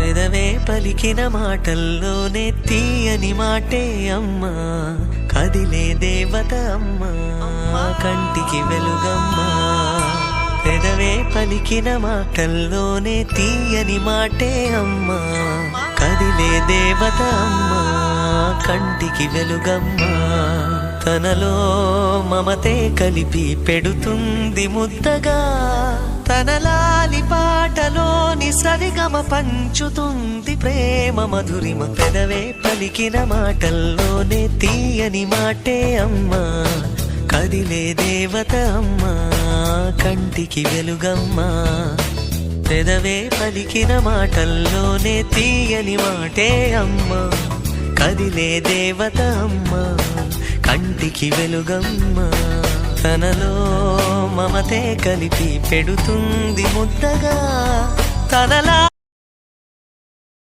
పెదవే పలికిన మాటల్లోనే తీయని మాటే అమ్మా, కదిలే దేవత అమ్మా, కంటికి వెలుగమ్మా. పెదవే పలికిన మాటల్లోనే తీయని మాటే అమ్మా, కదిలే దేవత అమ్మా, కంటికి వెలుగమ్మా. తనలో మమతే కలిపి పెడుతుంది ముద్దగా, తన లాలి పాటలోని సరిగమ పంచుతుంది ప్రేమ మధురిమ. పెదవే పలికిన మాటల్లోనే తీయని మాటే అమ్మా, కదిలే దేవత అమ్మా, కంటికి వెలుగమ్మా. పెదవే పలికిన మాటల్లోనే తీయని మాటే అమ్మా, కదిలే దేవత అమ్మా, కంటికి వెలుగమ్మా. తనలో మమతే కలిపి పెడుతుంది ముద్దగా, తనలా